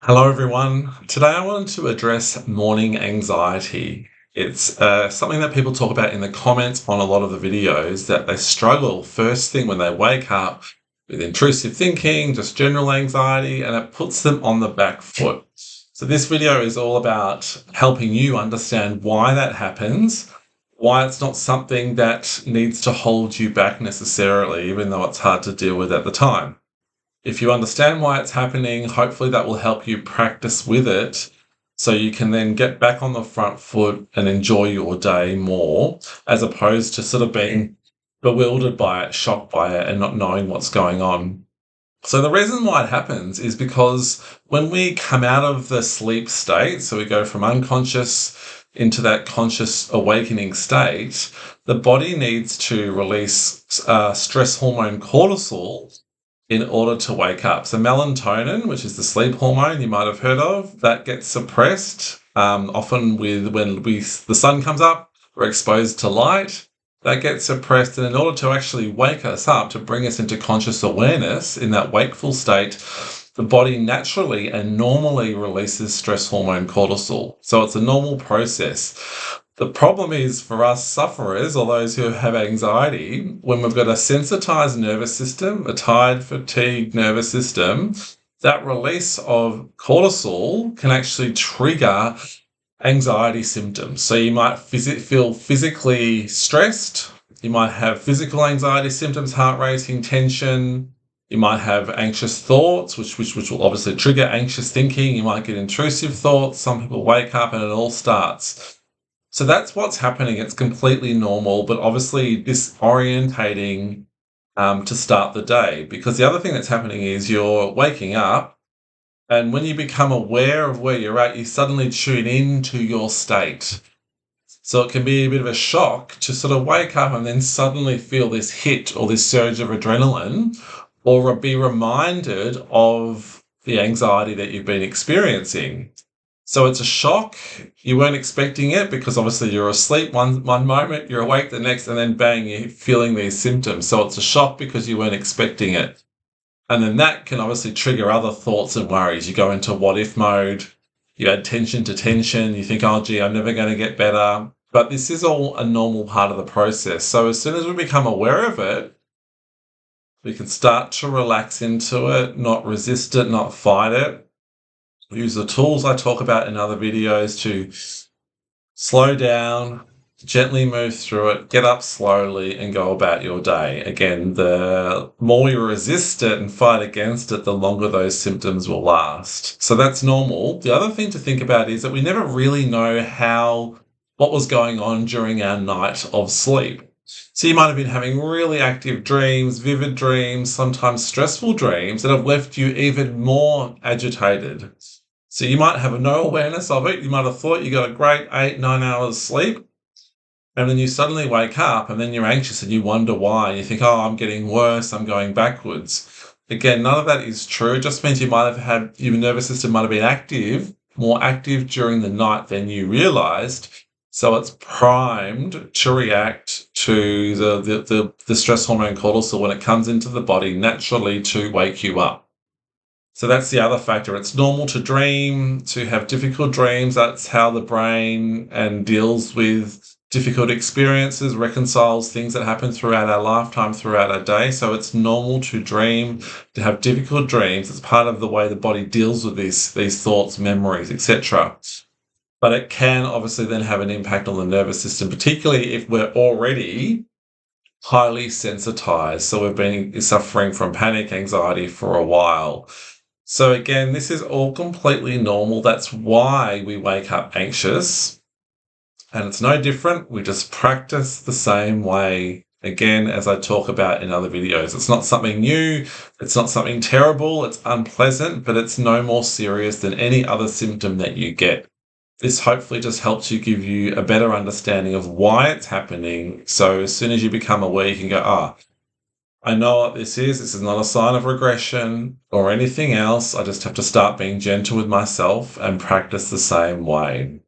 Hello, everyone. Today I wanted to address morning anxiety. It's something that people talk about in the comments on a lot of the videos that they struggle first thing when they wake up with intrusive thinking, just general anxiety, and it puts them on the back foot. So, this video is all about helping you understand why that happens, why it's not something that needs to hold you back necessarily, even though it's hard to deal with at the time. If you understand why it's happening, hopefully that will help you practice with it so you can then get back on the front foot and enjoy your day more, as opposed to sort of being bewildered by it, shocked by it, and not knowing what's going on. So, the reason why it happens is because when we come out of the sleep state, so we go from unconscious into that conscious awakening state, the body needs to release stress hormone cortisol in order to wake up. So melatonin, which is the sleep hormone you might have heard of, that gets suppressed often when the sun comes up, we're exposed to light. That gets suppressed, and in order to actually wake us up, to bring us into conscious awareness in that wakeful state, the body naturally and normally releases stress hormone cortisol. So it's a normal process. The problem is for us sufferers or those who have anxiety, when we've got a sensitized nervous system, a tired, fatigued nervous system, that release of cortisol can actually trigger anxiety symptoms. So you might feel physically stressed, you might have physical anxiety symptoms, heart racing, tension. You might have anxious thoughts, which will obviously trigger anxious thinking. You might get intrusive thoughts. Some people wake up and it all starts. So that's what's happening. It's completely normal, but obviously disorientating to start the day. Because the other thing that's happening is you're waking up, and when you become aware of where you're at, you suddenly tune into your state. So it can be a bit of a shock to sort of wake up and then suddenly feel this hit or this surge of adrenaline, or be reminded of the anxiety that you've been experiencing. So it's a shock. You weren't expecting it because obviously you're asleep one moment, you're awake the next, and then bang, you're feeling these symptoms. So it's a shock because you weren't expecting it. And then that can obviously trigger other thoughts and worries. You go into what if mode, you add tension to tension, you think, oh, gee, I'm never going to get better. But this is all a normal part of the process. So as soon as we become aware of it, we can start to relax into it, not resist it, not fight it. Use the tools I talk about in other videos to slow down, gently move through it, get up slowly, and go about your day. Again, the more you resist it and fight against it, the longer those symptoms will last. So that's normal. The other thing to think about is that we never really know what was going on during our night of sleep. So you might have been having really active dreams, vivid dreams, sometimes stressful dreams that have left you even more agitated. So you might have no awareness of it. You might have thought you got a great 8, 9 hours sleep. And then you suddenly wake up and then you're anxious and you wonder why. You think, oh, I'm getting worse. I'm going backwards. Again, none of that is true. It just means you might have had, your nervous system might have been more active during the night than you realized. So it's primed to react to the stress hormone cortisol when it comes into the body naturally to wake you up. So that's the other factor. It's normal to dream, to have difficult dreams. That's how the brain deals with difficult experiences, reconciles things that happen throughout our lifetime, throughout our day. So it's normal to dream, to have difficult dreams. It's part of the way the body deals with these thoughts, memories, etc. But it can obviously then have an impact on the nervous system, particularly if we're already highly sensitized. So we've been suffering from panic, anxiety for a while. So again, this is all completely normal. That's why we wake up anxious. And it's no different. We just practice the same way, again, as I talk about in other videos. It's not something new. It's not something terrible. It's unpleasant, but it's no more serious than any other symptom that you get. This hopefully just helps give you a better understanding of why it's happening. So as soon as you become aware, you can go, I know what this is. This is not a sign of regression or anything else. I just have to start being gentle with myself and practice the same way.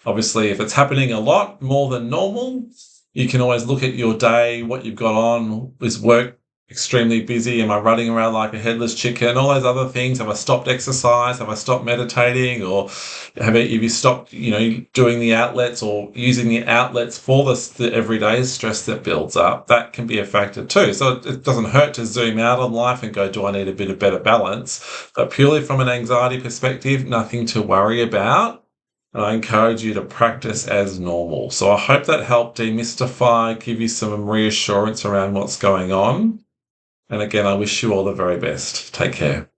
Obviously, if it's happening a lot more than normal, you can always look at your day, what you've got on. Is work extremely busy? Am I running around like a headless chicken? All those other things. Have I stopped exercise? Have I stopped meditating? Or have you stopped, doing the outlets or using the outlets for the everyday stress that builds up? That can be a factor too. So it doesn't hurt to zoom out on life and go, do I need a bit of better balance? But purely from an anxiety perspective, nothing to worry about. And I encourage you to practice as normal. So I hope that helped demystify, give you some reassurance around what's going on. And again, I wish you all the very best. Take care.